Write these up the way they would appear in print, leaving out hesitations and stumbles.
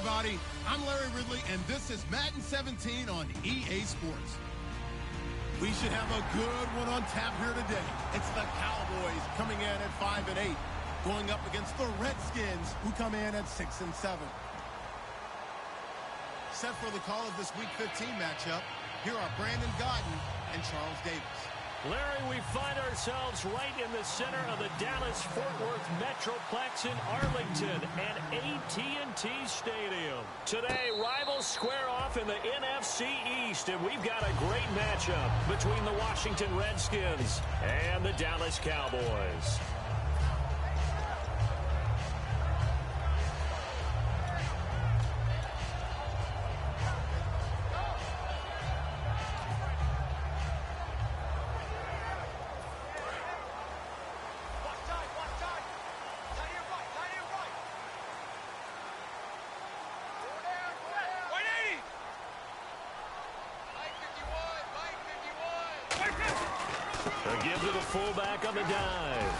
everybody. I'm Larry Ridley, and this is Madden 17 on EA Sports. We should have a good one on tap here today. It's the Cowboys coming in at 5-8, going up against the Redskins, who come in at 6-7. Set for the call of this Week 15 matchup, here are Brandon Godden and Charles Davis. Larry, we find ourselves right in the center of the Dallas-Fort Worth Metroplex in Arlington and AT&T Stadium. Today, rivals square off in the NFC East, and we've got a great matchup between the Washington Redskins and the Dallas Cowboys. A give to the fullback on the dive.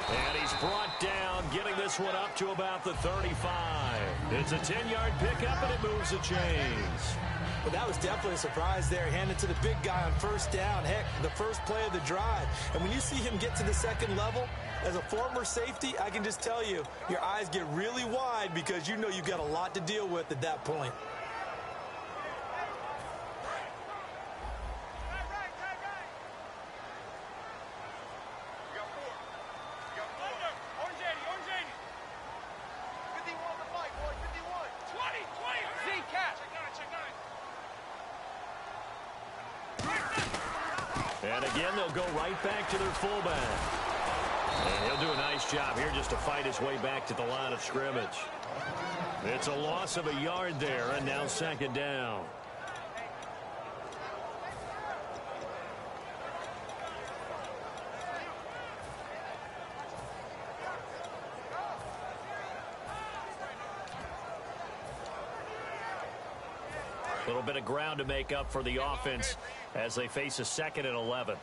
And he's brought down, getting this one up to about the 35. It's a 10-yard pickup, and it moves the chains. Well, that was definitely a surprise there. Handed to the big guy on first down. Heck, the first play of the drive. And when you see him get to the second level, as a former safety, I can just tell you, your eyes get really wide because you know you've got a lot to deal with at that point. And again, they'll go right back to their fullback. And he'll do a nice job here just to fight his way back to the line of scrimmage. It's a loss of a yard there, and now second down. A little bit of ground to make up for the offense as they face a 2nd and 11.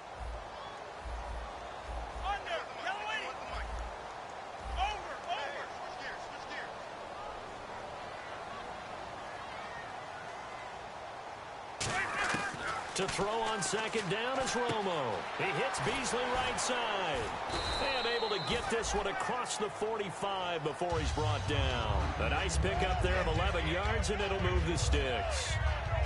To throw on second down is Romo. He hits Beasley right side. And able to get this one across the 45 before he's brought down. A nice pickup there of 11 yards, and it'll move the sticks.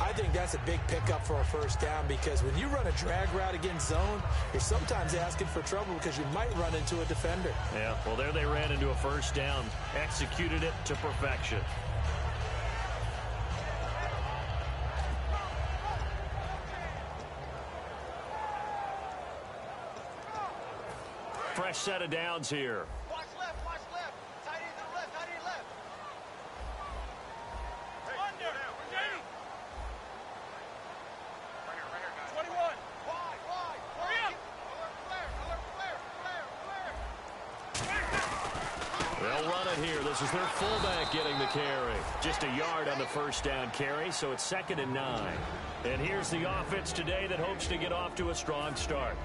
I think that's a big pickup for a first down because when you run a drag route against zone, you're sometimes asking for trouble because you might run into a defender. Yeah, well, there they ran into a first down. Executed it to perfection. Fresh set of downs here. Watch left, watch left. Tight end to the left, tight end left. Hey, under. Right here, guys. 21. Wide. Hurry up. Alert, flare. They'll run it here. This is their fullback getting the carry. Just a yard on the first down carry, so it's 2nd and 9. And here's the offense today that hopes to get off to a strong start.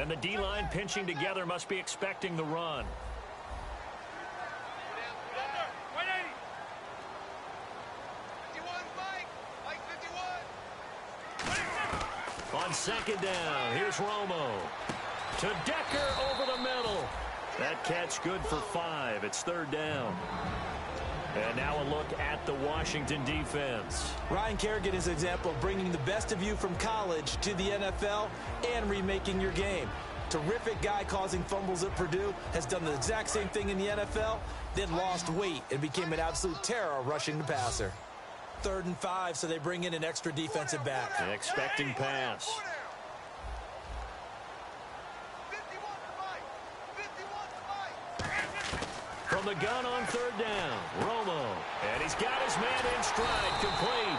And the D-line pinching together must be expecting the run. On second down, here's Romo. To Decker over the middle. That catch good for 5. It's 3rd down. And now a look at the Washington defense. Ryan Kerrigan is an example of bringing the best of you from college to the NFL and remaking your game. Terrific guy causing fumbles at Purdue, has done the exact same thing in the NFL, then lost weight and became an absolute terror rushing the passer. 3rd and 5, so they bring in an extra defensive back. Expecting pass. From the gun on 3rd down, Romo. And he's got his man in stride, complete.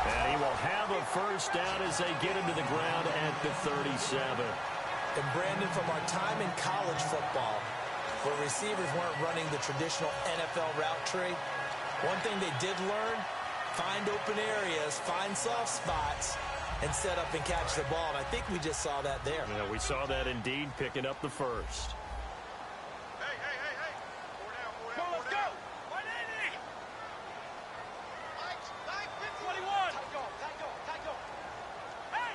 And he will have a first down as they get him to the ground at the 37. And Brandon, from our time in college football, where receivers weren't running the traditional NFL route tree. One thing they did learn, find open areas, find soft spots, and set up and catch the ball. And I think we just saw that there. Yeah, we saw that indeed, picking up the first. Hey. Come on, let's go. 180. 21. Hey.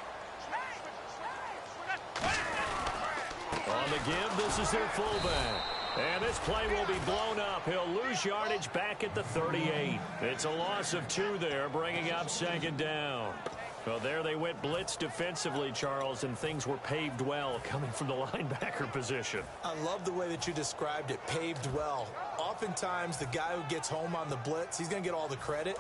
On the give, this is their fullback. And this play will be blown up. He'll lose yardage back at the 38. It's a loss of 2 there, bringing up second down. Well, there they went blitz defensively, Charles, and things were paved well coming from the linebacker position. I love the way that you described it, paved well. Oftentimes, the guy who gets home on the blitz, he's going to get all the credit.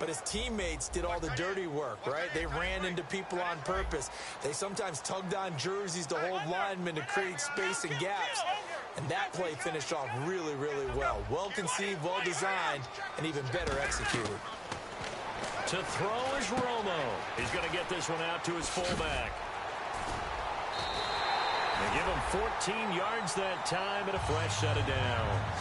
But his teammates did all the dirty work, right? They ran into people on purpose. They sometimes tugged on jerseys to hold linemen to create space and gaps. And that play finished off really, really well. Well conceived, well designed, and even better executed. To throw is Romo. He's going to get this one out to his fullback. They give him 14 yards that time and a fresh set of downs.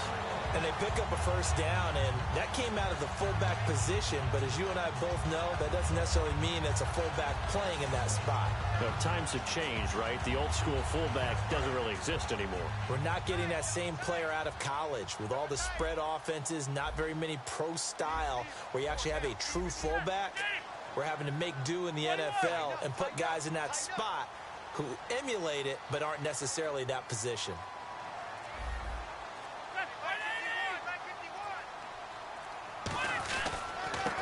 And they pick up a first down, and that came out of the fullback position. But as you and I both know, that doesn't necessarily mean it's a fullback playing in that spot. The times have changed, right? The old school fullback doesn't really exist anymore. We're not getting that same player out of college with all the spread offenses, not very many pro style where you actually have a true fullback. We're having to make do in the NFL and put guys in that spot who emulate it but aren't necessarily that position.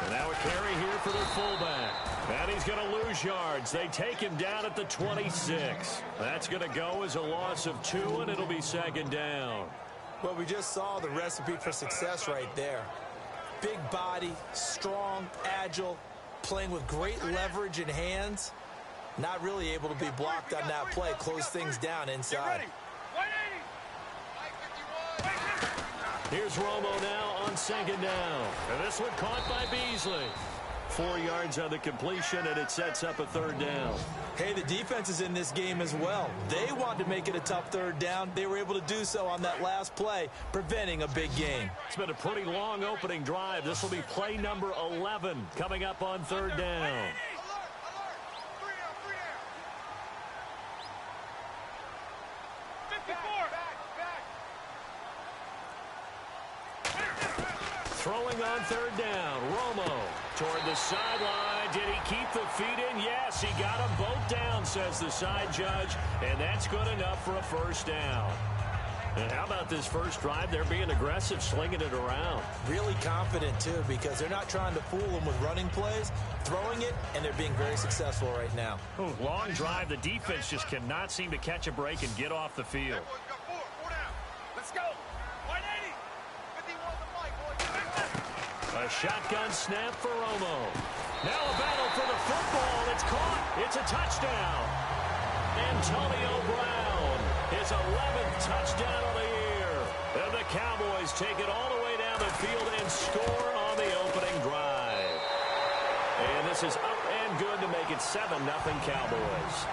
Now a carry here for their fullback. And he's going to lose yards. They take him down at the 26. That's going to go as a loss of 2, and it'll be second down. Well, we just saw the recipe for success right there. Big body, strong, agile, playing with great leverage in hands. Not really able to be blocked on that play. Close things down inside. Here's Romo now on second down. And this one caught by Beasley. 4 yards on the completion, and it sets up a third down. Hey, the defense is in this game as well. They wanted to make it a tough third down. They were able to do so on that last play, preventing a big gain. It's been a pretty long opening drive. This will be play number 11 coming up on third down. Throwing on third down, Romo toward the sideline. Did he keep the feet in? Yes, he got them both down, says the side judge, and that's good enough for a first down. And how about this first drive? They're being aggressive, slinging it around. Really confident, too, because they're not trying to fool them with running plays, throwing it, and they're being very successful right now. Ooh, long drive. The defense just cannot seem to catch a break and get off the field. Let's go. 180. 51 the fight, boys. A shotgun snap for Romo. Now a battle for the football. It's caught. It's a touchdown. Antonio Brown, his 11th touchdown of the year. And the Cowboys take it all the way down the field and score on the opening drive. And this is up and good to make it 7-0 Cowboys.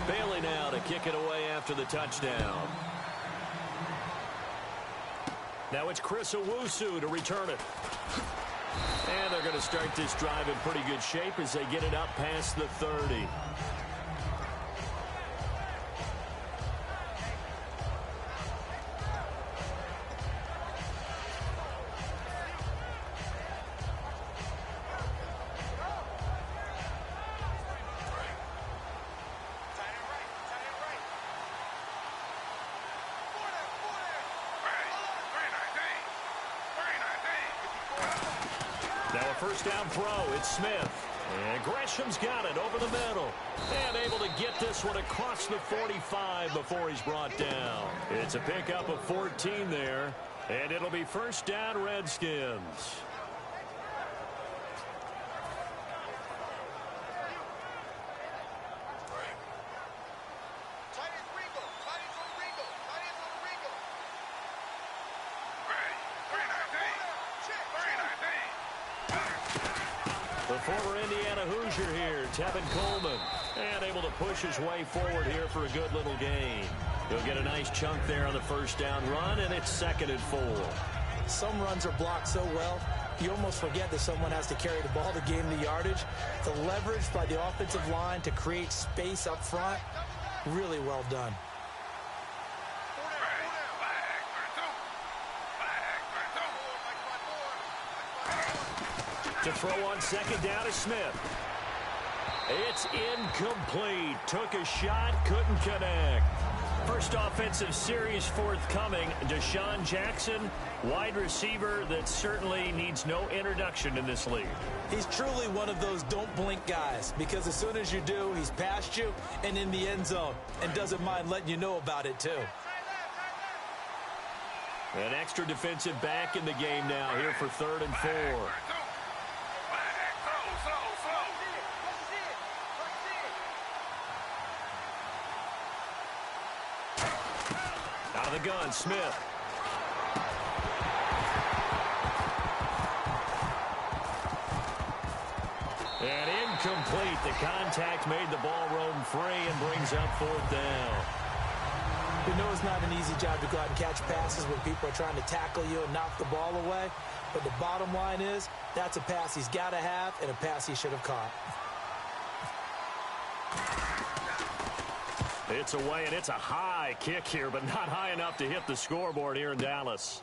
Bailey now to kick it away after the touchdown. Now it's Chris Owusu to return it. And they're going to start this drive in pretty good shape as they get it up past the 30. Now a first down throw. It's Smith. And Gresham's got it over the middle. And able to get this one across the 45 before he's brought down. It's a pickup of 14 there. And it'll be first down Redskins. The former Indiana Hoosier here, Tevin Coleman. And able to push his way forward here for a good little gain. He'll get a nice chunk there on the first down run, and it's 2nd and 4. Some runs are blocked so well, you almost forget that someone has to carry the ball to gain the yardage. The leverage by the offensive line to create space up front, really well done. To throw on 2nd down is Smith. It's incomplete. Took a shot, couldn't connect. First offensive series forthcoming. Deshaun Jackson, wide receiver that certainly needs no introduction in this league. He's truly one of those don't blink guys, because as soon as you do, he's past you and in the end zone and doesn't mind letting you know about it too. An extra defensive back in the game now here for 3rd and 4. Out of the gun, Smith. And incomplete. The contact made the ball roam free and brings up 4th down. You know it's not an easy job to go out and catch passes when people are trying to tackle you and knock the ball away. But the bottom line is, that's a pass he's got to have and a pass he should have caught. It's away, and it's a high kick here, but not high enough to hit the scoreboard here in Dallas.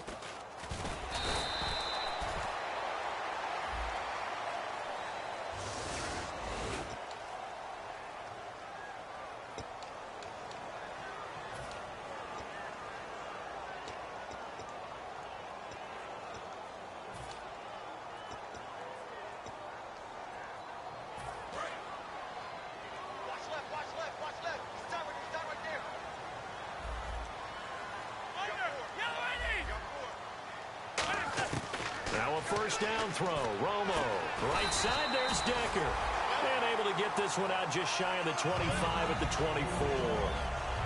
Now a first down throw. Romo. Right side, there's Decker. And able to get this one out just shy of the 25 at the 24.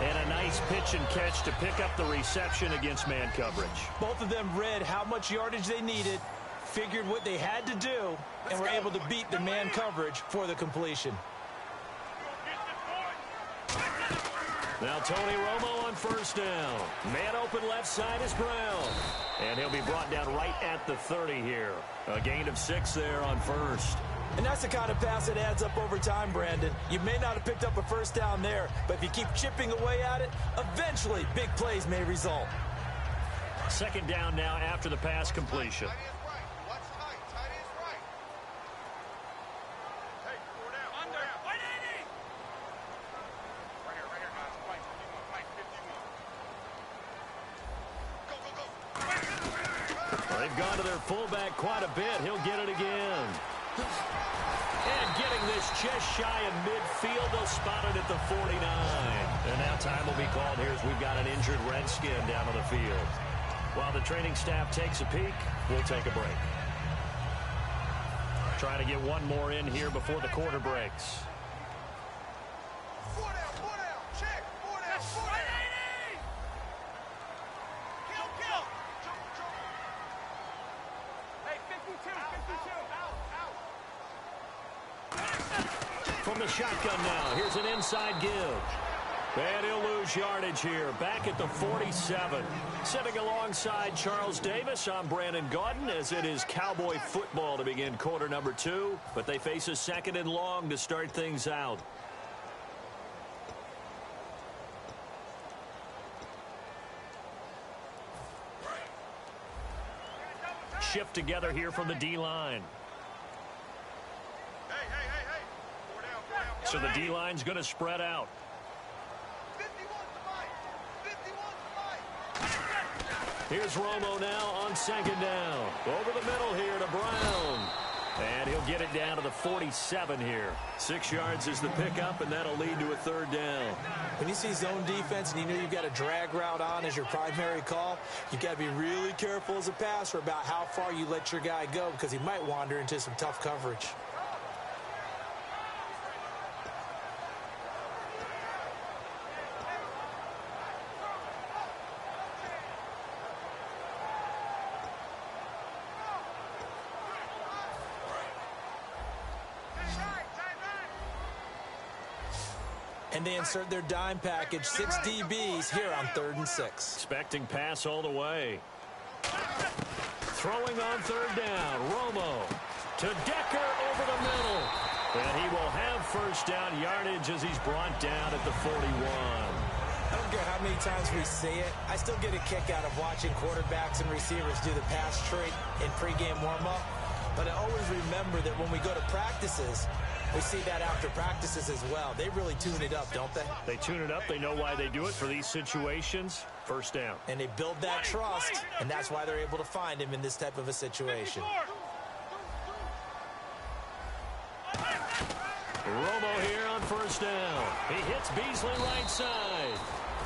And a nice pitch and catch to pick up the reception against man coverage. Both of them read how much yardage they needed, figured what they had to do, and were able to beat the man coverage for the completion. Now Tony Romo on first down. Man open left side is Brown. And he'll be brought down right at the 30 here. A gain of 6 there on first. And that's the kind of pass that adds up over time, Brandon. You may not have picked up a first down there, but if you keep chipping away at it, eventually big plays may result. 2nd down now after the pass completion. They've gone to their fullback quite a bit. He'll get it again. And getting this just shy of midfield. They'll spot it at the 49. And now time will be called here as we've got an injured Redskin down on the field. While the training staff takes a peek, we'll take a break. Trying to get one more in here before the quarter breaks. From the shotgun now, here's an inside give. And he'll lose yardage here, back at the 47. Sitting alongside Charles Davis, I'm Brandon Gaudin, as it is Cowboy football to begin quarter number 2. But they face a 2nd and long to start things out. Shift together here from the D-line. So the D-line's going to spread out. Here's Romo now on 2nd down. Over the middle here to Brown. And he'll get it down to the 47 here. 6 yards is the pickup, and that'll lead to a 3rd down. When you see zone defense and you know you've got a drag route on as your primary call, you've got to be really careful as a passer about how far you let your guy go, because he might wander into some tough coverage. And they insert their dime package, 6 DBs here on 3rd and 6. Expecting pass all the way. Throwing on 3rd down. Romo to Decker over the middle. And he will have 1st down yardage as he's brought down at the 41. I don't care how many times we say it. I still get a kick out of watching quarterbacks and receivers do the pass trick in pregame warm-up. But I always remember that when we go to practices, we see that after practices as well. They really tune it up, don't they? They tune it up. They know why they do it for these situations. 1st down. And they build that trust, and that's why they're able to find him in this type of a situation. Romo here on 1st down. He hits Beasley right side.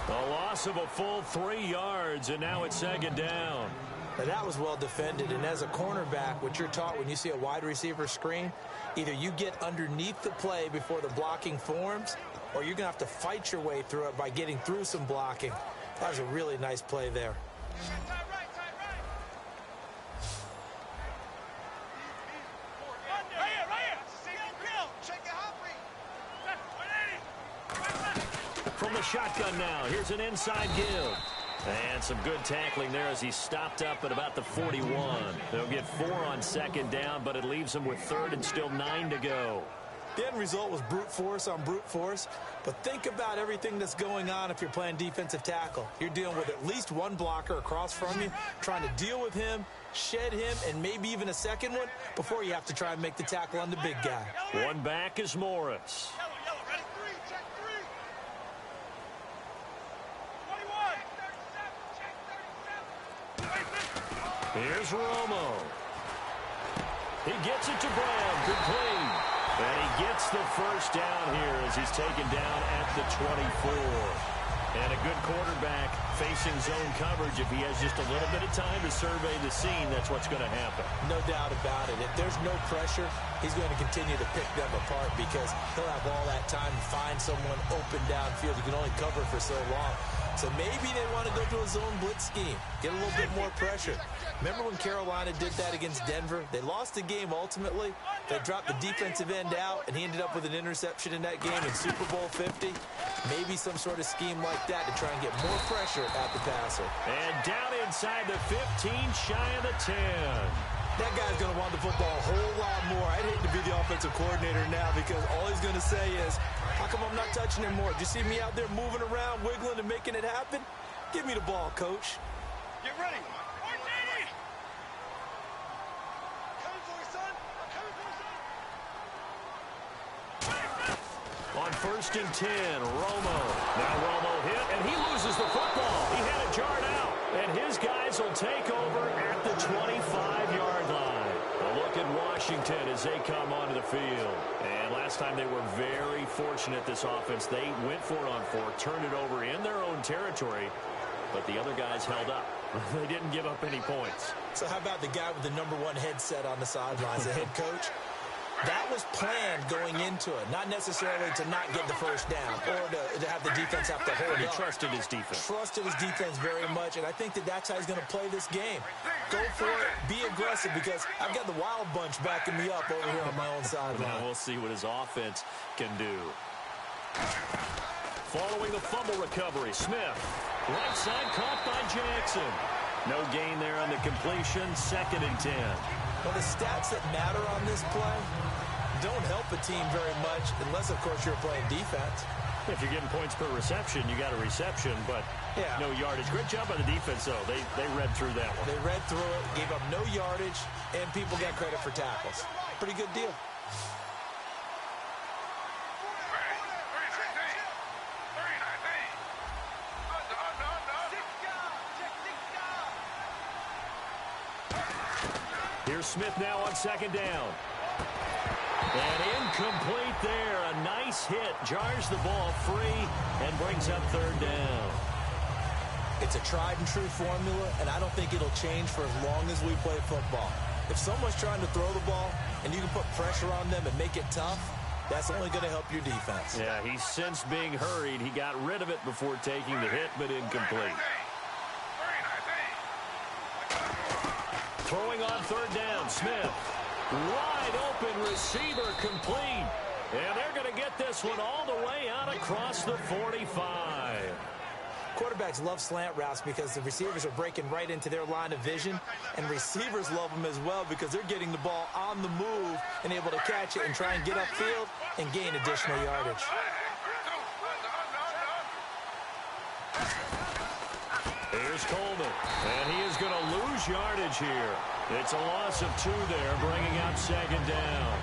A loss of a full 3 yards, and now it's 2nd down. Now that was well defended, and as a cornerback, what you're taught when you see a wide receiver screen, either you get underneath the play before the blocking forms, or you're going to have to fight your way through it by getting through some blocking. That was a really nice play there. From the shotgun now, here's an inside give. And some good tackling there as he stopped up at about the 41. They'll get 4 on 2nd down, but it leaves them with 3rd and still 9 to go. The end result was brute force on brute force, but think about everything that's going on if you're playing defensive tackle. You're dealing with at least one blocker across from you, trying to deal with him, shed him, and maybe even a second one before you have to try and make the tackle on the big guy. One back is Morris. Here's Romo. He gets it to Brown, complete. And he gets the 1st down here as he's taken down at the 24. And a good quarterback facing zone coverage. If he has just a little bit of time to survey the scene, that's what's going to happen. No doubt about it. If there's no pressure, he's going to continue to pick them apart because he'll have all that time to find someone open downfield. You can only cover for so long. So maybe they want to go to a zone blitz scheme, get a little bit more pressure. Remember when Carolina did that against Denver? They lost the game ultimately. They dropped the defensive end out, and he ended up with an interception in that game in Super Bowl 50. Maybe some sort of scheme like that to try and get more pressure at the passer. And down inside the 15, shy of the 10. That guy's going to want the football a whole lot more. I'd hate to be the offensive coordinator now because all he's going to say is, how come I'm not touching him more? Do you see me out there moving around, wiggling, and making it happen? Give me the ball, coach. Get ready. On 1st and 10, Romo. Now Romo hit, and he loses the football. He had it jarred out, and his guys will take over at the 25-yard line. A look at Washington as they come onto the field. And last time they were very fortunate, this offense. They went for it on 4, turned it over in their own territory, but the other guys held up. They didn't give up any points. So how about the guy with the #1 headset on the sidelines, the head coach? That was planned going into it, not necessarily to not get the 1st down or to have the defense have to hold up. He trusted his defense. Trusted his defense very much, and I think that that's how he's going to play this game. Go for it, be aggressive, because I've got the wild bunch backing me up over here on my own sideline. Now we'll see what his offense can do. Following the fumble recovery, Smith. Right side caught by Jackson. No gain there on the completion, 2nd and 10. Well, the stats that matter on this play don't help a team very much unless, of course, you're playing defense. If you're getting points per reception, you got a reception, but no yardage. Great job by the defense, though. They read through that one. They read through it, gave up no yardage, and people got credit for tackles. Pretty good deal. Here's Smith now on 2nd down. And incomplete there. A nice hit. Jars the ball free and brings up 3rd down. It's a tried and true formula, and I don't think it'll change for as long as we play football. If someone's trying to throw the ball and you can put pressure on them and make it tough, that's only going to help your defense. Yeah, he's since being hurried. He got rid of it before taking the hit, but incomplete. Throwing on 3rd down, Smith. Wide open receiver, complete. And they're going to get this one all the way out across the 45. Quarterbacks love slant routes because the receivers are breaking right into their line of vision, and receivers love them as well because they're getting the ball on the move and able to catch it and try and get upfield and gain additional yardage. Here's Coleman, and he is going to lose yardage here. It's a loss of 2 there, bringing out second down.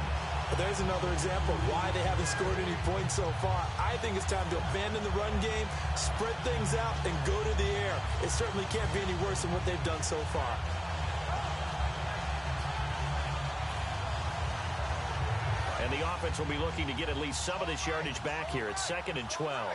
There's another example of why they haven't scored any points so far. I think it's time to abandon the run game, spread things out, and go to the air. It certainly can't be any worse than what they've done so far. And the offense will be looking to get at least some of this yardage back here. It's 2nd and 12.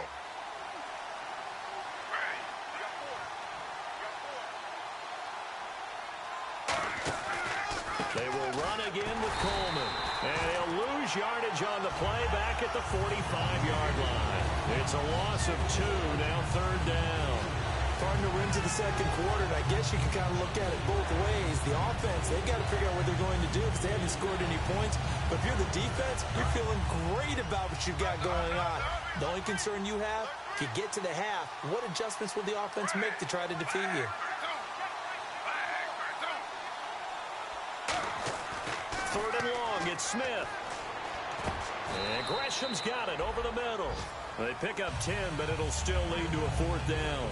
They will run again with Coleman. And he'll lose yardage on the play back at the 45-yard line. It's a loss of 2, now 3rd down. Starting to run to the second quarter, and I guess you can kind of look at it both ways. The offense, they've got to figure out what they're going to do because they haven't scored any points. But if you're the defense, you're feeling great about what you've got going on. The only concern you have, if you get to the half, what adjustments will the offense make to try to defeat you? Third and long, it's Smith. And Gresham's got it over the middle. They pick up 10, but it'll still lead to a 4th down.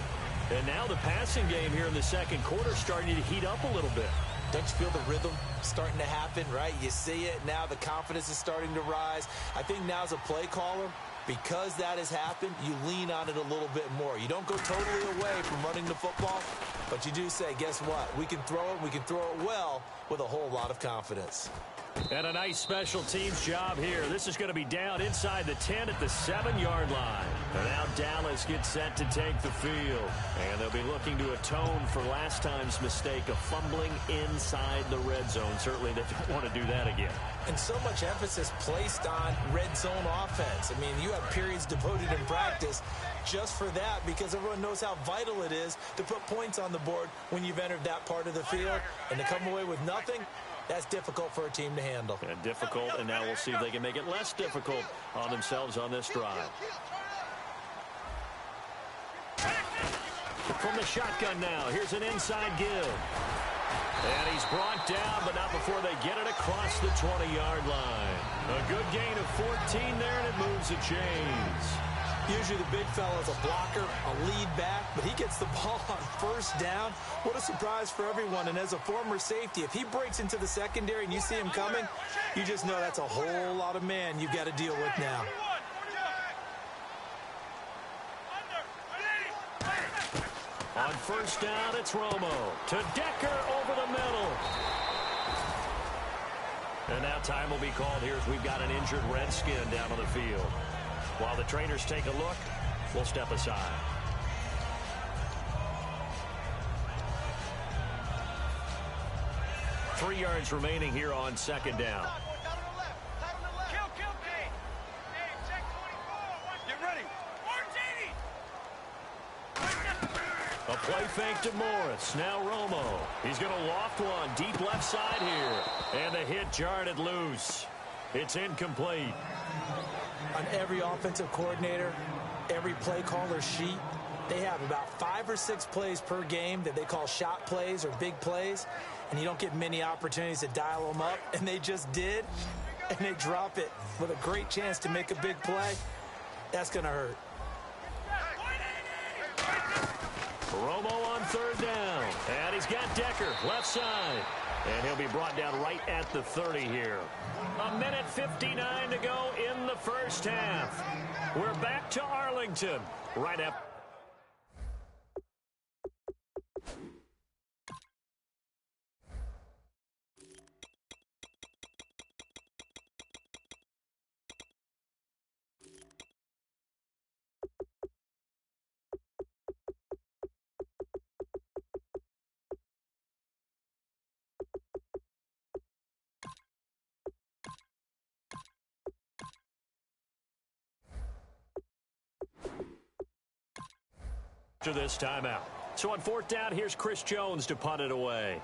And now the passing game here in the second quarter starting to heat up a little bit. Don't you feel the rhythm starting to happen, right? You see it now. The confidence is starting to rise. I think now as a play caller, because that has happened, you lean on it a little bit more. You don't go totally away from running the football, but you do say, guess what? We can throw it. We can throw it well with a whole lot of confidence. And a nice special teams job here. This is going to be down inside the 10 at the 7-yard line. And now Dallas gets set to take the field. And they'll be looking to atone for last time's mistake of fumbling inside the red zone. Certainly they don't want to do that again. And so much emphasis placed on red zone offense. I mean, you have periods devoted in practice just for that because everyone knows how vital it is to put points on the board when you've entered that part of the field. And to come away with nothing, that's difficult for a team to handle. And difficult, and now we'll see if they can make it less difficult on themselves on this drive. From the shotgun now, here's an inside give. And he's brought down, but not before they get it across the 20-yard line. A good gain of 14 there, and it moves the chains. Usually the big fella is a blocker, a lead back, but he gets the ball on 1st down. What a surprise for everyone. And as a former safety, if he breaks into the secondary and you see him coming, you just know that's a whole lot of man you've got to deal with now. On 1st down, it's Romo to Decker over the middle. And now time will be called here as we've got an injured Redskin down on the field. While the trainers take a look, we'll step aside. Three yards remaining here on 2nd down. A play fake to Morris. Now Romo. He's going to loft one deep left side here. And the hit jarred it loose. It's incomplete. On every offensive coordinator, every play caller sheet, they have about 5 or 6 plays per game that they call shot plays or big plays, and you don't get many opportunities to dial them up, and they just did, and they drop it with a great chance to make a big play. That's going to hurt. Romo on 3rd down, and he's got Decker left side. And he'll be brought down right at the 30 here. 1:59 to go in the 1st half. We're back to Arlington right after. This timeout. So on 4th down, here's Chris Jones to punt it away.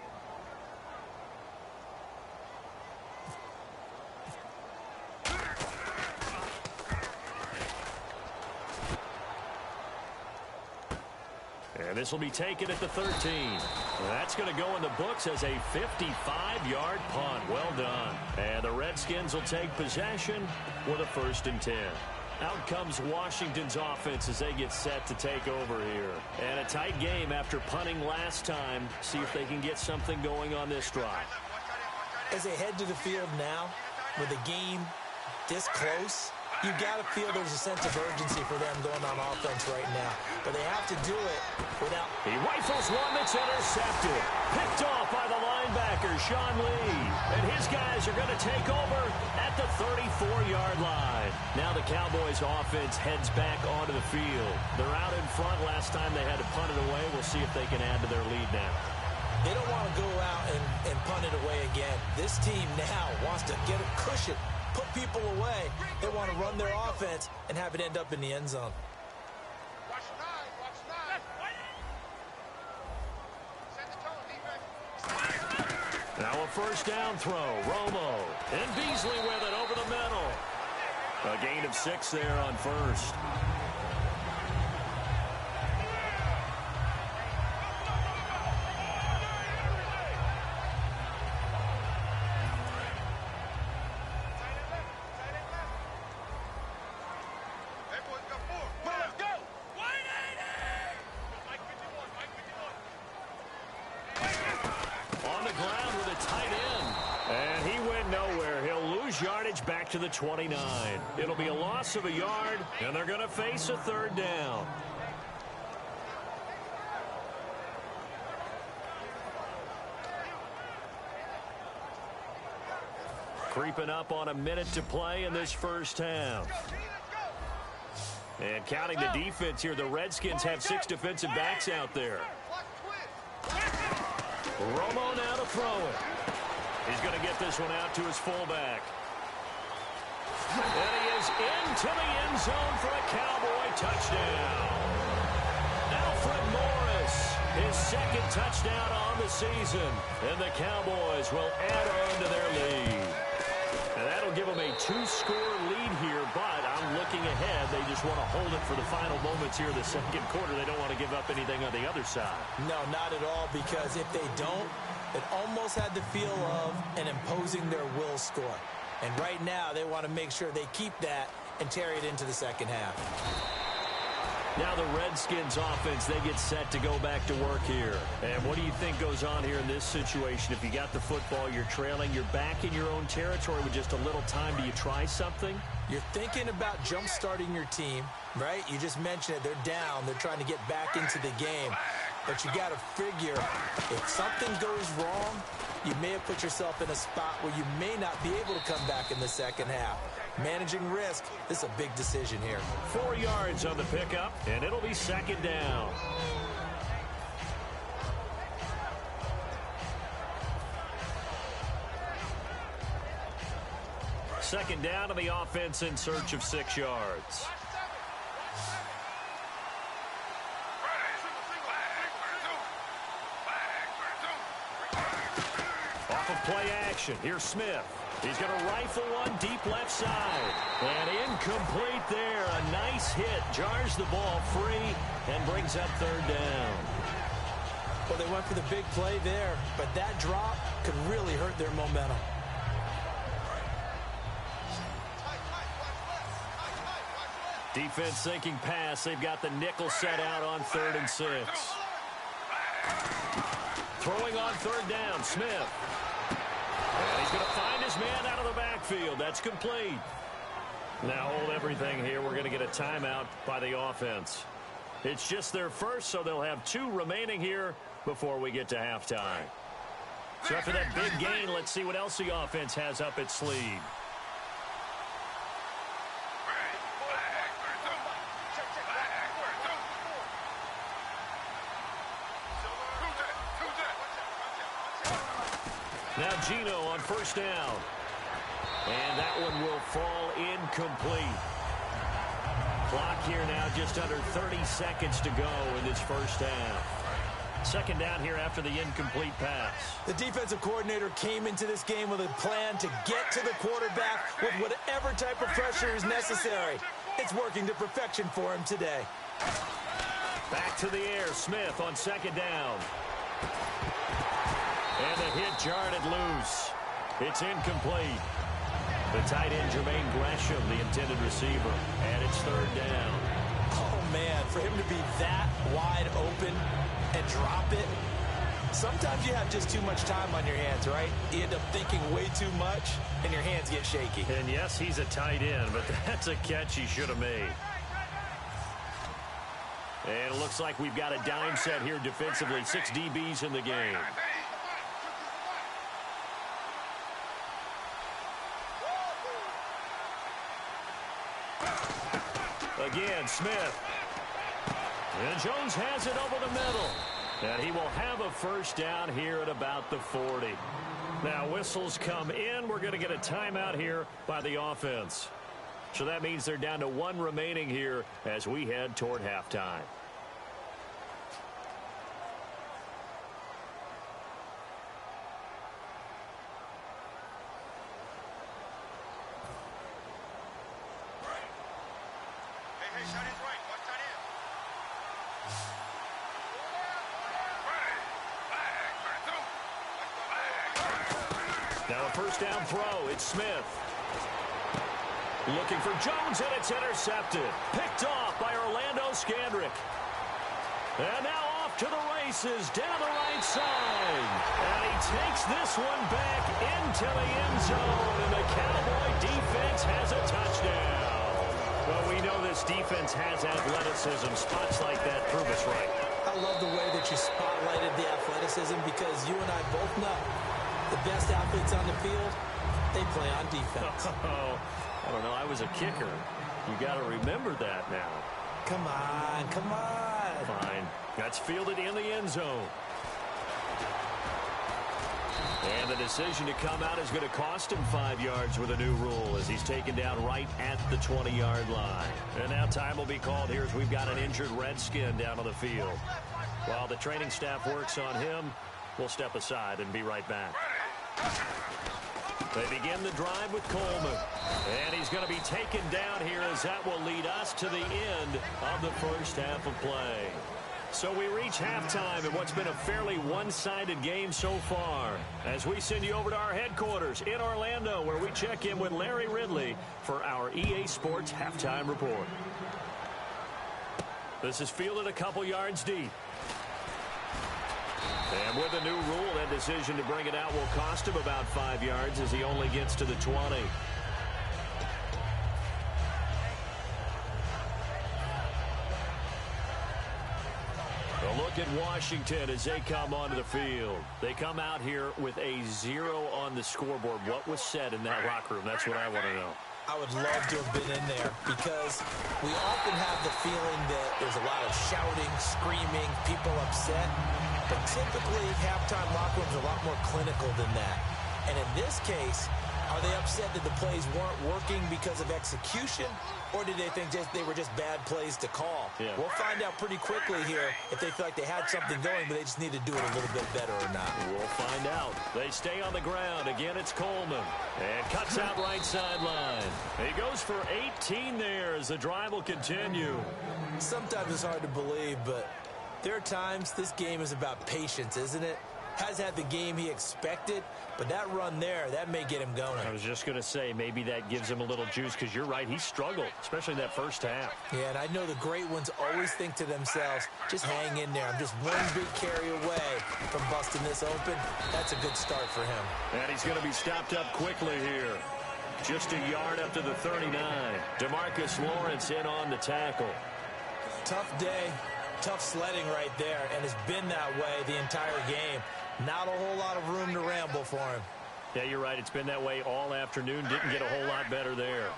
And this will be taken at the 13. That's going to go in the books as a 55-yard punt. Well done. And the Redskins will take possession with a 1st and 10. Out comes Washington's offense as they get set to take over here. And a tight game after punting last time. See if they can get something going on this drive. As they head to the field now, with the game this close, you got to feel there's a sense of urgency for them going on offense right now. But they have to do it without... He rifles one that's intercepted. Picked off by the linebacker, Sean Lee. And his guys are going to take over at the 34-yard line. Now the Cowboys offense heads back onto the field. They're out in front. Last time they had to punt it away. We'll see if they can add to their lead now. They don't want to go out and punt it away again. This team now wants to get a cushion, put people away. They want to run their offense and have it end up in the end zone. Watch nine. Set the tone, defense. Now a 1st down throw. Romo and Beasley with it over the middle. A gain of 6 there on 1st. Back to the 29. It'll be a loss of a yard, and they're going to face a 3rd down. Creeping up on a minute to play in this 1st half. And counting the defense here, the Redskins have 6 defensive backs out there. Romo now to throw it. He's going to get this one out to his fullback. And he is into the end zone for a Cowboy touchdown. Alfred Morris, his 2nd touchdown on the season. And the Cowboys will add on to their lead. And that'll give them a 2-score lead here, but I'm looking ahead. They just want to hold it for the final moments here in the 2nd quarter. They don't want to give up anything on the other side. No, not at all, because if they don't, it almost had the feel of an imposing their will score. And right now, they want to make sure they keep that and carry it into the 2nd half. Now the Redskins offense, they get set to go back to work here. And what do you think goes on here in this situation? If you got the football, you're trailing, you're back in your own territory with just a little time. Do you try something? You're thinking about jump-starting your team, right? You just mentioned it. They're down. They're trying to get back into the game. But you got to figure, if something goes wrong, you may have put yourself in a spot where you may not be able to come back in the 2nd half. Managing risk, this is a big decision here. 4 yards on the pickup, and it'll be 2nd down. Second down to the offense in search of 6 yards. Off of play action, here's Smith. He's going to rifle one deep left side. And incomplete there. A nice hit. Jars the ball free and brings up 3rd down. Well, they went for the big play there, but that drop could really hurt their momentum. Defense thinking pass. They've got the nickel set out on 3rd and 6. Throwing on 3rd down, Smith. And he's going to find his man out of the backfield. That's complete. Now hold everything here. We're going to get a timeout by the offense. It's just their first, so they'll have 2 remaining here before we get to halftime. So after that big gain, let's see what else the offense has up its sleeve. Now Gino on 1st down. And that one will fall incomplete. Clock here now just under 30 seconds to go in this 1st half. 2nd down here after the incomplete pass. The defensive coordinator came into this game with a plan to get to the quarterback with whatever type of pressure is necessary. It's working to perfection for him today. Back to the air, Smith on second down. And the hit jarred it loose. It's incomplete. The tight end, Jermaine Gresham, the intended receiver. And it's third down. Oh, man, for him to be that wide open and drop it. Sometimes you have just too much time on your hands, right? You end up thinking way too much, and your hands get shaky. And yes, he's a tight end, but that's a catch he should have made. And it looks like we've got a dime set here defensively. 6 DBs in the game. Again, Smith. And Jones has it over the middle. And he will have a first down here at about the 40. Now, whistles come in. We're going to get a timeout here by the offense. So that means they're down to 1 remaining here as we head toward halftime. Hey, shot is right. Watch that in. Now a first down throw. It's Smith. Looking for Jones, and it's intercepted. Picked off by Orlando Scandrick. And now off to the races down the right side. And he takes this one back into the end zone. And the Cowboy defense has a touchdown. Well, we know this defense has athleticism. Spots like that prove us right. I love the way that you spotlighted the athleticism because you and I both know the best athletes on the field, they play on defense. Oh, I don't know. I was a kicker. You got to remember that now. Come on, come on. Fine. That's fielded in the end zone. And the decision to come out is going to cost him 5 yards with a new rule as he's taken down right at the 20-yard line. And now time will be called here as we've got an injured Redskin down on the field. While the training staff works on him, we'll step aside and be right back. They begin the drive with Coleman. And he's going to be taken down here as that will lead us to the end of the first half of play. So we reach halftime in what's been a fairly one-sided game so far as we send you over to our headquarters in Orlando where we check in with Larry Ridley for our EA Sports Halftime Report. This is fielded a couple yards deep. And with the new rule, that decision to bring it out will cost him about 5 yards as he only gets to the 20. A look at Washington as they come onto the field. They come out here with a 0 on the scoreboard. What was said in that locker room? That's what I want to know. I would love to have been in there because we often have the feeling that there's a lot of shouting, screaming, people upset. But typically, halftime locker rooms are a lot more clinical than that. And in this case, are they upset that the plays weren't working because of execution? Or did they think they were just bad plays to call? Yeah. We'll find out pretty quickly here if they feel like they had something going, but they just need to do it a little bit better or not. We'll find out. They stay on the ground. Again, it's Coleman. And cuts out right sideline. He goes for 18 there as the drive will continue. Sometimes it's hard to believe, but there are times this game is about patience, isn't it? Has had the game he expected, but that run there, that may get him going. I was just going to say, maybe that gives him a little juice because you're right, he struggled, especially in that first half. Yeah, and I know the great ones always think to themselves, just hang in there. I'm just one big carry away from busting this open. That's a good start for him. And he's going to be stopped up quickly here. Just a yard up to the 39. DeMarcus Lawrence in on the tackle. Tough day. Tough sledding right there, and it's been that way the entire game. Not a whole lot of room to ramble for him. Yeah, you're right. It's been that way all afternoon. Didn't get a whole lot better there.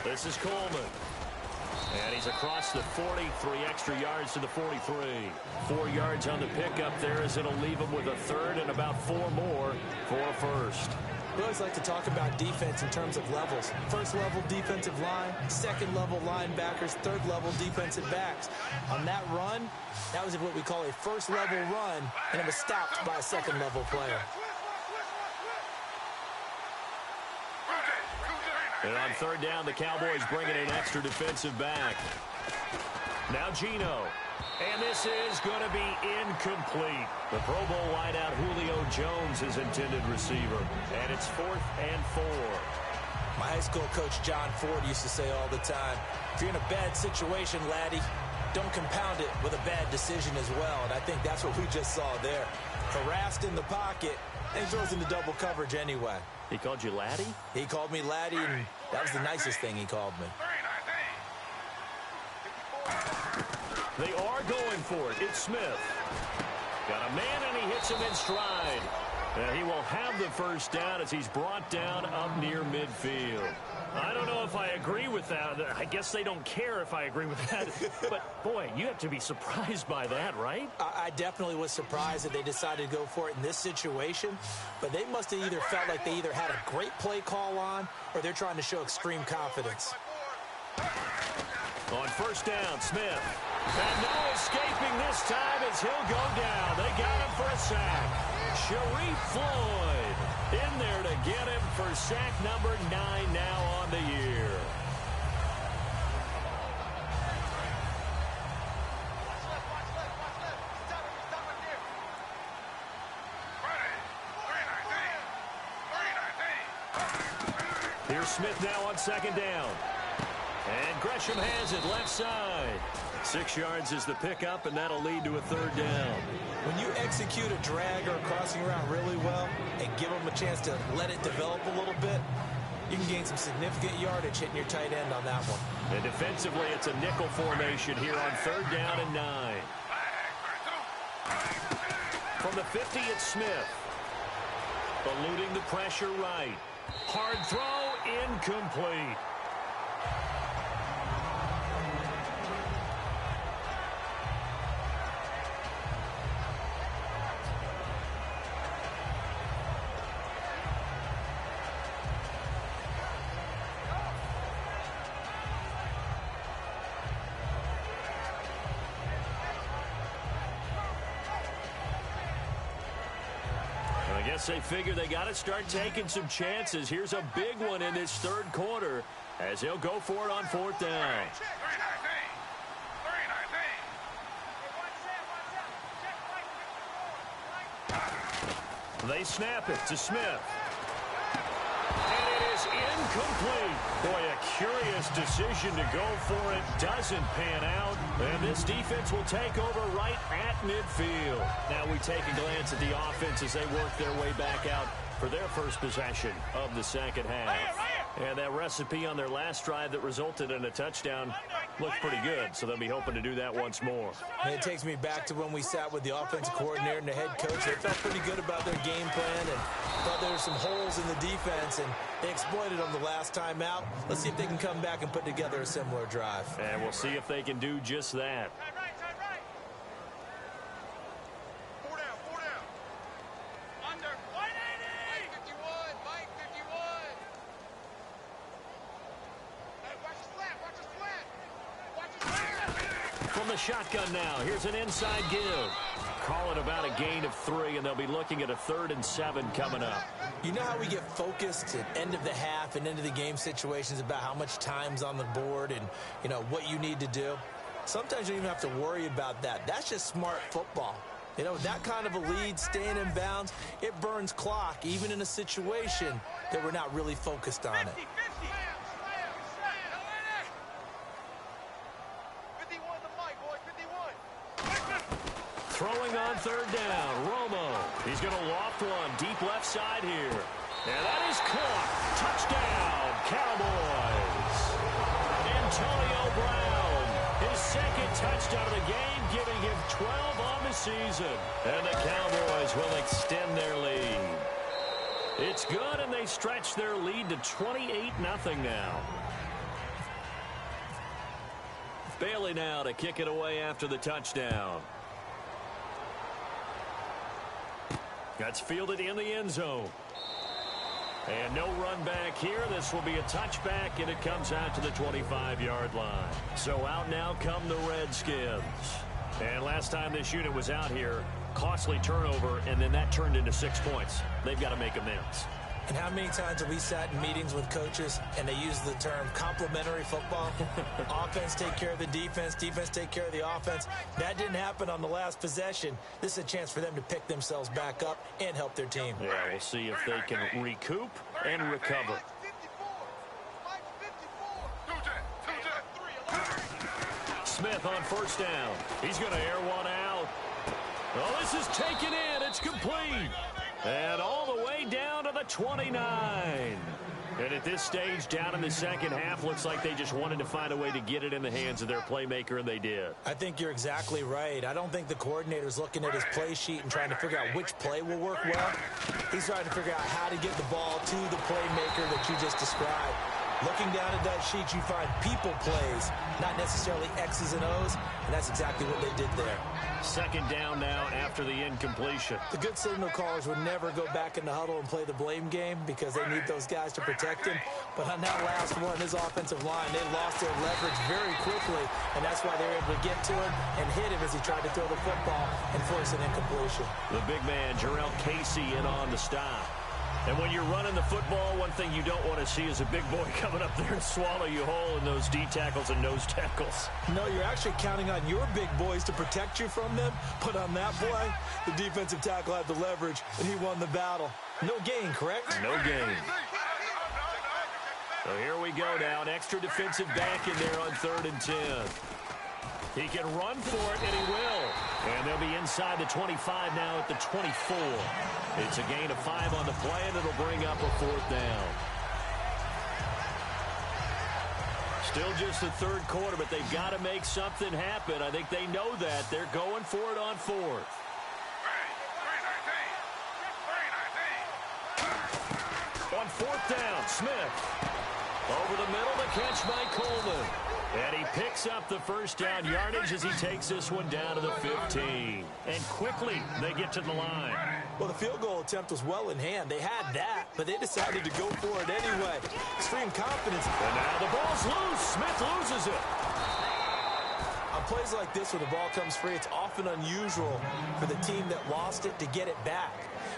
This is Coleman. And he's across the 40, 3 extra yards to the 43. 4 yards on the pickup there as it'll leave him with a third and about 4 more for a first. We always like to talk about defense in terms of levels. First level defensive line, second level linebackers, third level defensive backs. On that run, that was what we call a first level run, and it was stopped by a second level player. And on third down, the Cowboys bring in an extra defensive back. Now Geno. And this is going to be incomplete. The Pro Bowl wideout Julio Jones is intended receiver. And it's 4th and 4. My high school coach John Ford used to say all the time, if you're in a bad situation, laddie, don't compound it with a bad decision as well. And I think that's what we just saw there. Harassed in the pocket, and he throws into double coverage anyway. He called you laddie? He called me laddie, and that was the nicest thing he called me. They are going for it. It's Smith. Got a man, and he hits him in stride. And he will have the first down as he's brought down up near midfield. I don't know if I agree with that. I guess they don't care if I agree with that. But, boy, you have to be surprised by that, right? I definitely was surprised that they decided to go for it in this situation. But they must have either felt like they either had a great play call on or they're trying to show extreme confidence. On first down, Smith. And no escaping this time as he'll go down. They got him for a sack. Sharif Floyd in there to get him for sack number 9 now on the year. Here's Smith now on second down. And Gresham has it left side. 6 yards is the pickup, and that'll lead to a third down. When you execute a drag or a crossing route really well and give them a chance to let it develop a little bit, you can gain some significant yardage hitting your tight end on that one. And defensively, it's a nickel formation here on third down and 9. From the 50, it's Smith. Eluding the pressure right. Hard throw, incomplete. I guess they figure they got to start taking some chances. Here's a big one in this third quarter as he'll go for it on fourth down. They snap it to Smith. And it is incomplete. Boy, a curious decision to go for it. Doesn't pan out. And this defense will take over right at midfield. Now we take a glance at the offense as they work their way back out for their first possession of the second half. And that recipe on their last drive that resulted in a touchdown looks pretty good, so they'll be hoping to do that once more. And it takes me back to when we sat with the offensive coordinator and the head coach. They felt pretty good about their game plan and thought there were some holes in the defense, and they exploited them the last time out. Let's see if they can come back and put together a similar drive. And we'll see if they can do just that. From the shotgun now, here's an inside give. Call it about a gain of 3, and they'll be looking at a 3rd and 7 coming up. You know how we get focused at end of the half and end of the game situations about how much time's on the board and, you know, what you need to do? Sometimes you don't even have to worry about that. That's just smart football. You know, that kind of a lead, staying in bounds, it burns clock, even in a situation that we're not really focused on it. Throwing on third down, Romo. He's going to loft one deep left side here. And that is caught. Touchdown, Cowboys. Antonio Brown, his second touchdown of the game, giving him 12 on the season. And the Cowboys will extend their lead. It's good, and they stretch their lead to 28-0 now. Bailey now to kick it away after the touchdown. That's fielded in the end zone. And no run back here. This will be a touchback, and it comes out to the 25-yard line. So out now come the Redskins. And last time this unit was out here, costly turnover, and then that turned into 6 points. They've got to make amends. And how many times have we sat in meetings with coaches and they use the term complementary football? Offense take care of the defense, defense take care of the offense. That didn't happen on the last possession. This is a chance for them to pick themselves back up and help their team. Yeah, we'll see if they can recoup and recover. Smith on first down. He's going to air one out. Oh, this is taken in. It's complete. And all the way down to the 29. And at this stage, down in the second half, looks like they just wanted to find a way to get it in the hands of their playmaker, and they did. I think you're exactly right. I don't think the coordinator's looking at his play sheet and trying to figure out which play will work well. He's trying to figure out how to get the ball to the playmaker that you just described. Looking down at that sheet, you find people plays, not necessarily X's and O's, and that's exactly what they did there. Second down now after the incompletion. The good signal callers would never go back in the huddle and play the blame game because they need those guys to protect him. But on that last one, his offensive line, they lost their leverage very quickly, and that's why they were able to get to him and hit him as he tried to throw the football and force an incompletion. The big man, Jarrell Casey, in on the stop. And when you're running the football, one thing you don't want to see is a big boy coming up there and swallow you whole in those D tackles and nose tackles. No, you're actually counting on your big boys to protect you from them. But on that play, the defensive tackle had the leverage, and he won the battle. No gain, correct? No gain. So here we go now. An extra defensive back in there on 3rd and 10. He can run for it, and he will. And they'll be inside the 25 now at the 24. It's a gain of 5 on the play, and it'll bring up a 4th down. Still just the 3rd quarter, but they've got to make something happen. I think they know that. They're going for it on 4th. On 4th down, Smith. Over the middle, the catch by Coleman. And he picks up the first down yardage as he takes this one down to the 15. And quickly, they get to the line. Well, the field goal attempt was well in hand. They had that, but they decided to go for it anyway. Extreme confidence. And now the ball's loose. Smith loses it. On plays like this where the ball comes free, it's often unusual for the team that lost it to get it back.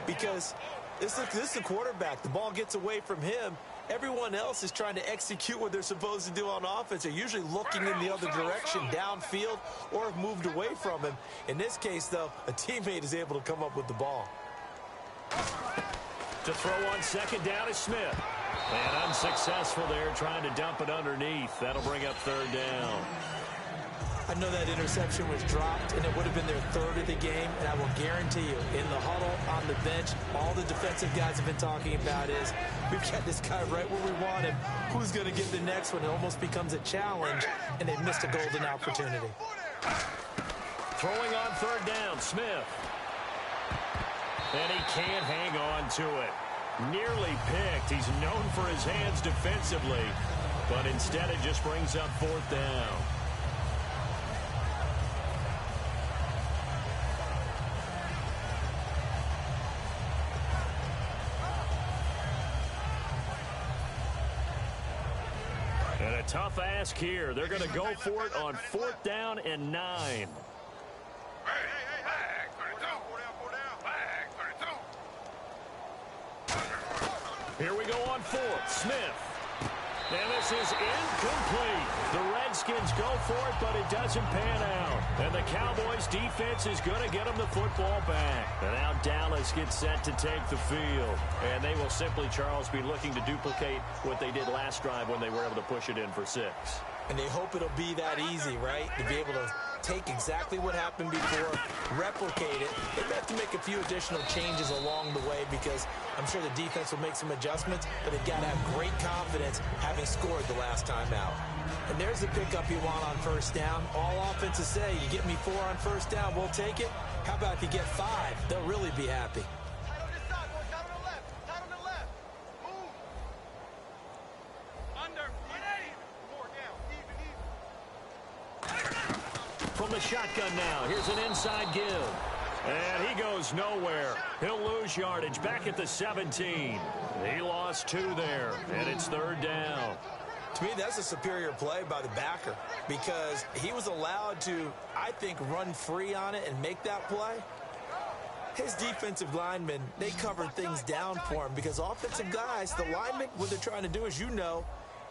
Because this is the quarterback. The ball gets away from him. Everyone else is trying to execute what they're supposed to do on offense. They're usually looking in the other direction, downfield, or have moved away from him. In this case, though, a teammate is able to come up with the ball. To throw on 2nd down is Smith. And unsuccessful there, trying to dump it underneath. That'll bring up 3rd down. I know that interception was dropped, and it would have been their 3rd of the game, and I will guarantee you, in the huddle, on the bench, all the defensive guys have been talking about is, we've got this guy right where we want him. Who's going to get the next one? It almost becomes a challenge, and they've missed a golden opportunity. Throwing on 3rd down, Smith. And he can't hang on to it. Nearly picked. He's known for his hands defensively, but instead it just brings up 4th down. And a tough ask here. They're going to go for it on 4th down and 9. Here we go on 4th. Smith. And this is incomplete. The Redskins go for it, but it doesn't pan out. And the Cowboys' defense is going to get them the football back. And now Dallas gets set to take the field. And they will simply, Charles, be looking to duplicate what they did last drive when they were able to push it in for 6. And they hope it'll be that easy, right? To be able to take exactly what happened before, replicate it. They've got to make a few additional changes along the way because I'm sure the defense will make some adjustments, but they've got to have great confidence having scored the last time out. And there's the pickup you want on 1st down. All offenses say, you get me 4 on 1st down, we'll take it. How about if you get 5? They'll really be happy. From the shotgun now, here's an inside give. And he goes nowhere. He'll lose yardage back at the 17. He lost 2 there, and it's 3rd down. To me, that's a superior play by the backer because he was allowed to, I think, run free on it and make that play. His defensive linemen, they covered things down for him because offensive guys, the linemen, what they're trying to do, as you know,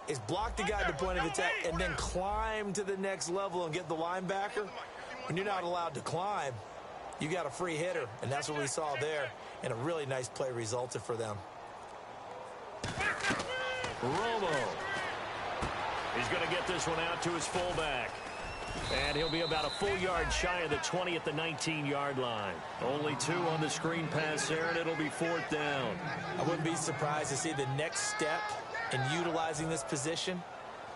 is block the guy at the point of attack and then climb to the next level and get the linebacker. When you're not allowed to climb, you got a free hitter, and that's what we saw there, and a really nice play resulted for them. Romo. He's going to get this one out to his fullback. And he'll be about a full yard shy of the 20 at the 19-yard line. Only 2 on the screen pass there, and it'll be 4th down. I wouldn't be surprised to see the next step in utilizing this position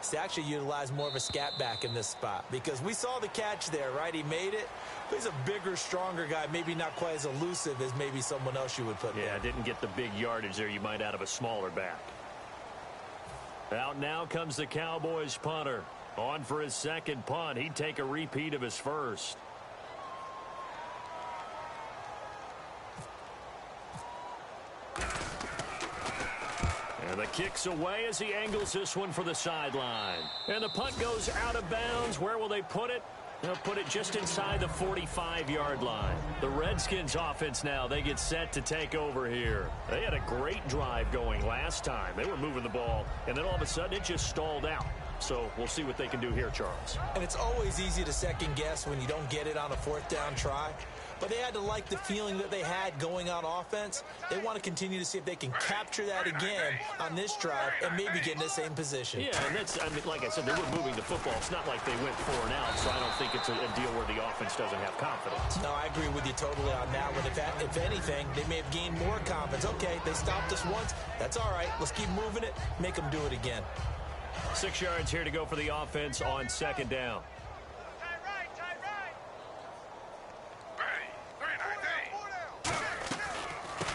is to actually utilize more of a scat back in this spot. Because we saw the catch there, right? He made it. But he's a bigger, stronger guy, maybe not quite as elusive as maybe someone else you would put there. Yeah, didn't get the big yardage there you might out of a smaller back. Out now comes the Cowboys punter. On for his second punt. He'd take a repeat of his first. And the kick's away as he angles this one for the sideline. And the punt goes out of bounds. Where will they put it? They'll put it just inside the 45-yard line. The Redskins offense now, they get set to take over here. They had a great drive going last time. They were moving the ball, and then all of a sudden it just stalled out. So we'll see what they can do here, Charles. And it's always easy to second guess when you don't get it on a 4th down try. But they had to like the feeling that they had going on offense. They want to continue to see if they can capture that again on this drive and maybe get in the same position. Yeah, and that's, I mean, like I said, they were moving the football. It's not like they went 4 and out, so I don't think it's a deal where the offense doesn't have confidence. No, I agree with you totally on that one. If anything, they may have gained more confidence. Okay, they stopped us once. That's all right. Let's keep moving it. Make them do it again. 6 yards here to go for the offense on 2nd down.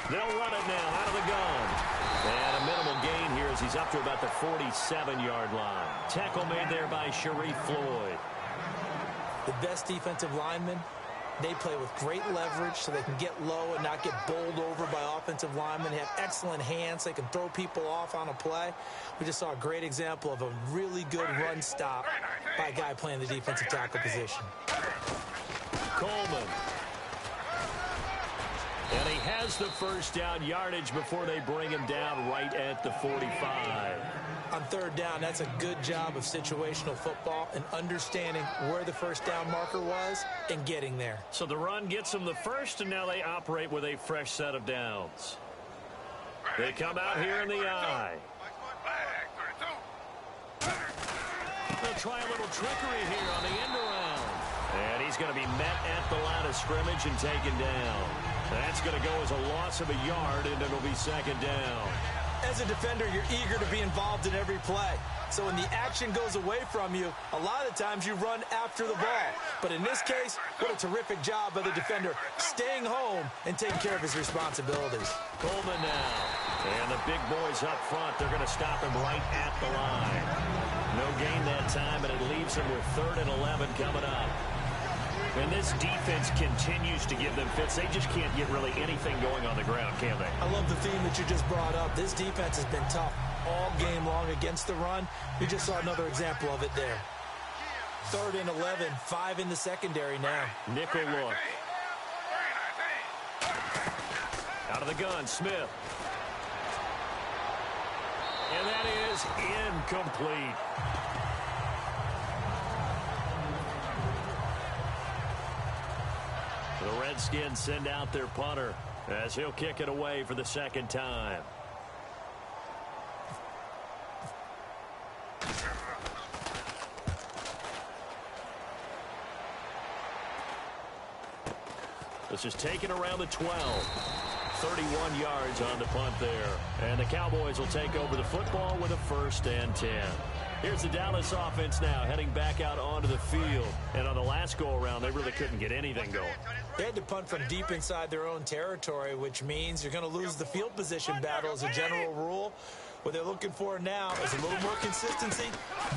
They'll run it now out of the gun. And a minimal gain here as he's up to about the 47-yard line. Tackle made there by Sharif Floyd. The best defensive linemen, they play with great leverage so they can get low and not get bowled over by offensive linemen. They have excellent hands. They can throw people off on a play. We just saw a great example of a really good run stop by a guy playing the defensive tackle position. Coleman. And he has the first down yardage before they bring him down right at the 45. On 3rd down, that's a good job of situational football and understanding where the first down marker was and getting there. So the run gets them the first, and now they operate with a fresh set of downs. They come out here in the eye. They'll try a little trickery here on the end around. And he's going to be met at the line of scrimmage and taken down. That's going to go as a loss of a yard, and it'll be 2nd down. As a defender, you're eager to be involved in every play. So when the action goes away from you, a lot of times you run after the ball. But in this case, what a terrific job by the defender staying home and taking care of his responsibilities. Coleman now. And the big boys up front, they're going to stop him right at the line. No gain that time, and it leaves him with 3rd and 11 coming up. And this defense continues to give them fits. They just can't get really anything going on the ground, can they? I love the theme that you just brought up. This defense has been tough all game long against the run. We just saw another example of it there. 3rd and 11, 5 in the secondary now. Nickel look. Out of the gun, Smith. And that is incomplete. The Redskins send out their punter as he'll kick it away for the 2nd time. This is taken around the 12. 31 yards on the punt there. And the Cowboys will take over the football with a 1st and 10. Here's the Dallas offense now heading back out onto the field. And on the last go-around, they really couldn't get anything going. They had to punt from deep inside their own territory, which means you're going to lose the field position battle as a general rule. What they're looking for now is a little more consistency,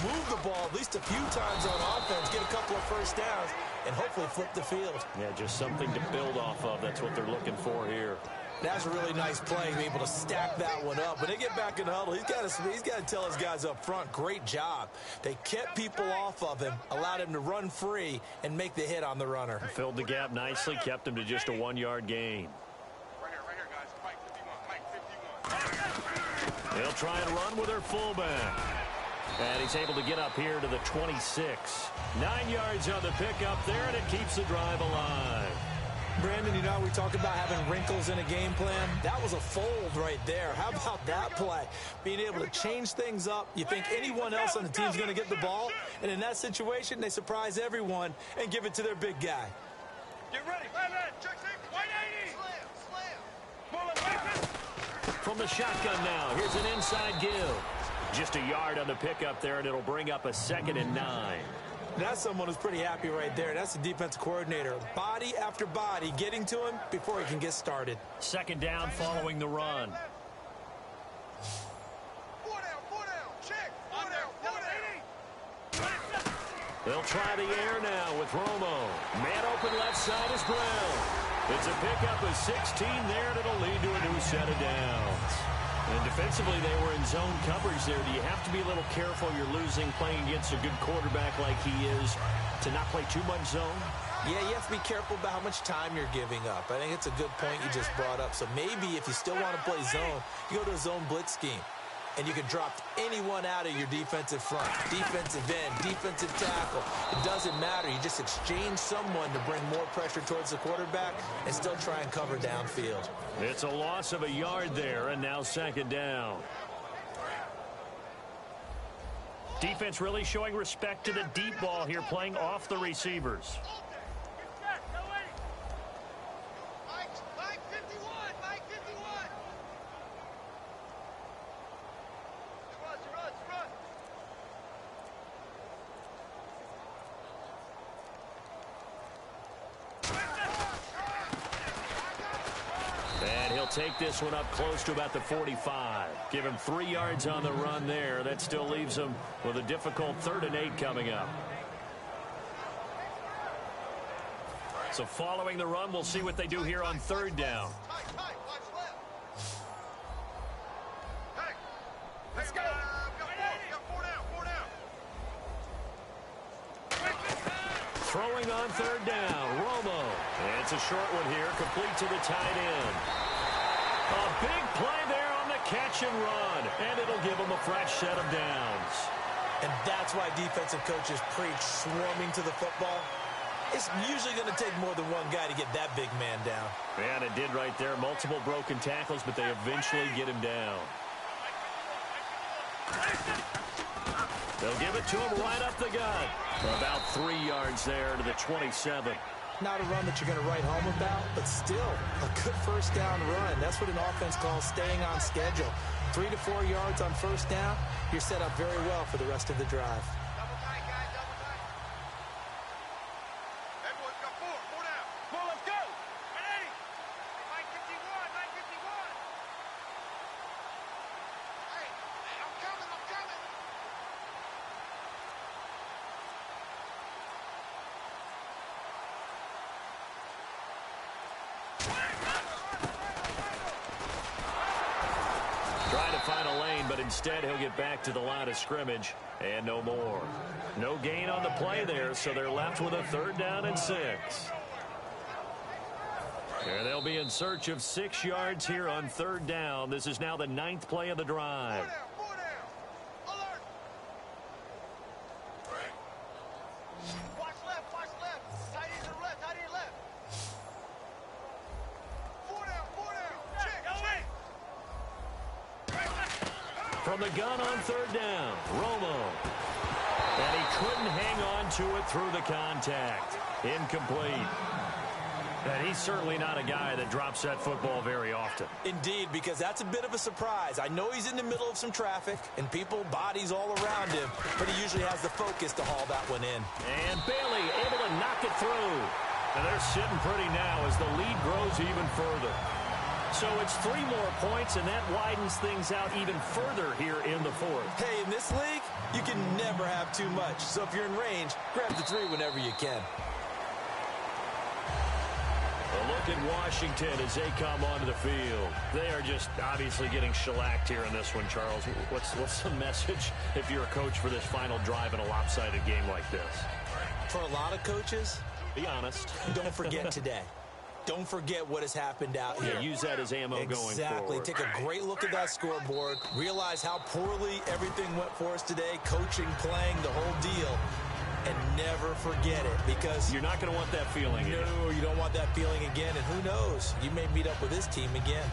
move the ball at least a few times on offense, get a couple of first downs, and hopefully flip the field. Yeah, just something to build off of. That's what they're looking for here. That's a really nice play to be able to stack that one up. When they get back in the huddle, he's got to tell his guys up front, great job. They kept people off of him, allowed him to run free, and make the hit on the runner. Filled the gap nicely, kept him to just a 1-yard gain. Right here, guys. Mike 51. They'll try and run with their fullback. And he's able to get up here to the 26. 9 yards on the pickup there, and it keeps the drive alive. Brandon, you know, we talk about having wrinkles in a game plan. That was a fold right there. How about that play? Being able to change things up. You think anyone else on the team's going to get the ball, and in that situation, they surprise everyone and give it to their big guy. Get ready. Check 180. From the shotgun now, here's an inside give. Just a yard on the pickup there, and it'll bring up a 2nd and 9. That's someone who's pretty happy right there. That's the defensive coordinator. Body after body getting to him before he can get started. 2nd down following the run. 4 down. Check. 4 down. They'll try the air now with Romo. Man open left side is Brown. It's a pickup of 16 there, and it'll lead to a new set of downs. And defensively, they were in zone coverage there. Do you have to be a little careful? You're losing playing against a good quarterback like he is to not play too much zone? Yeah, you have to be careful about how much time you're giving up. I think it's a good point you just brought up. So maybe if you still want to play zone, you go to a zone blitz scheme. And you can drop anyone out of your defensive front, defensive end, defensive tackle. It doesn't matter. You just exchange someone to bring more pressure towards the quarterback and still try and cover downfield. It's a loss of a yard there, and now 2nd down. Defense really showing respect to the deep ball here, playing off the receivers. Mike 51. Run. And he'll take this one up close to about the 45. Give him 3 yards on the run there. That still leaves him with a difficult 3rd and 8 coming up. So following the run, we'll see what they do here on 3rd down. Let's go. 4 down. Throwing on 3rd down, Romo. And it's a short one here, complete to the tight end. A big play there on the catch and run, and it'll give them a fresh set of downs. And that's why defensive coaches preach swarming to the football. It's usually going to take more than one guy to get that big man down. And it did right there. Multiple broken tackles, but they eventually get him down. They'll give it to him right up the gut. About 3 yards there to the 27. Not a run that you're going to write home about, but still a good 1st down run. That's what an offense calls staying on schedule. 3 to 4 yards on 1st down, you're set up very well for the rest of the drive. Double tight, guys. Everyone's got 4 down. Let's go. 180. Mike 51. Hey, I'm coming. Trying to find a lane, but instead he'll get back to the line of scrimmage and no more. No gain on the play there, so they're left with a 3rd down and 6. And they'll be in search of 6 yards here on 3rd down. This is now the 9th play of the drive. 4 down. Alert. Watch left. Tight end to the left. 4 down. Check. From the gun on 3rd down, Romo. And he couldn't hang on to it through the contact. Incomplete. And he's certainly not a guy that drops that football very often. Indeed, because that's a bit of a surprise. I know he's in the middle of some traffic and bodies all around him, but he usually has the focus to haul that one in. And Bailey able to knock it through. And they're sitting pretty now as the lead grows even further. So it's 3 more points, and that widens things out even further here in the 4th. Hey, in this league, you can never have too much. So if you're in range, grab the 3 whenever you can. A look in Washington as they come onto the field. They are just obviously getting shellacked here in this one, Charles. What's the message if you're a coach for this final drive in a lopsided game like this? For a lot of coaches, be honest. Don't forget today. Don't forget what has happened out here. Yeah, use that as ammo going forward. Exactly. Take a great look at that scoreboard. Realize how poorly everything went for us today. Coaching, playing, the whole deal. And never forget it, because you're not going to want that feeling again. No, you don't want that feeling again. And who knows? You may meet up with this team again.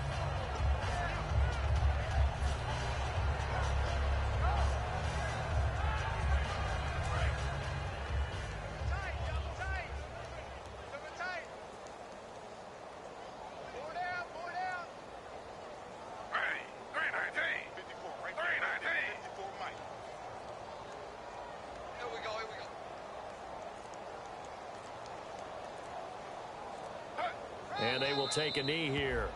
And they will take a knee here.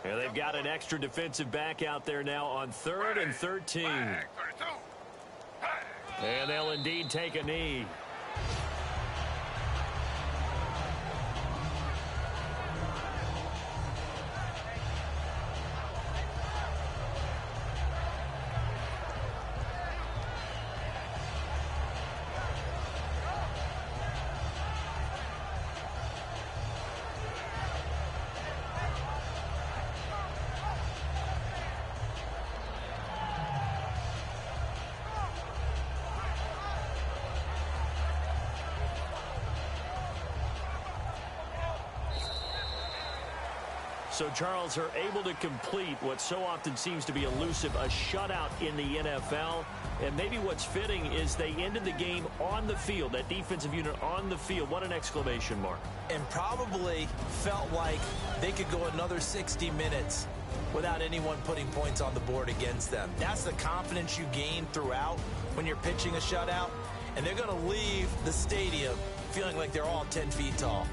And they've got an extra defensive back out there now on 3rd and 13. And they'll indeed take a knee. So, Charles, are able to complete what so often seems to be elusive, a shutout in the NFL. And maybe what's fitting is they ended the game on the field, that defensive unit on the field. What an exclamation mark. And probably felt like they could go another 60 minutes without anyone putting points on the board against them. That's the confidence you gain throughout when you're pitching a shutout. And they're going to leave the stadium feeling like they're all 10 feet tall.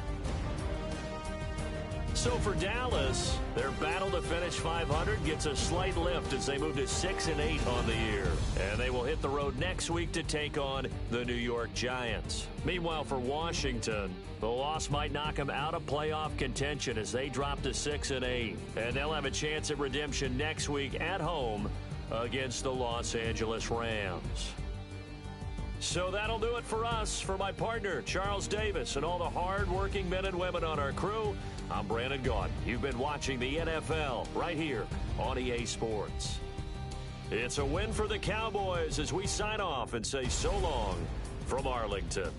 So for Dallas, their battle to finish 500 gets a slight lift as they move to 6-8 on the year. And they will hit the road next week to take on the New York Giants. Meanwhile, for Washington, the loss might knock them out of playoff contention as they drop to 6-8. And they'll have a chance at redemption next week at home against the Los Angeles Rams. So that'll do it for us. For my partner, Charles Davis, and all the hard-working men and women on our crew, I'm Brandon Gaudin. You've been watching the NFL right here on EA Sports. It's a win for the Cowboys as we sign off and say so long from Arlington.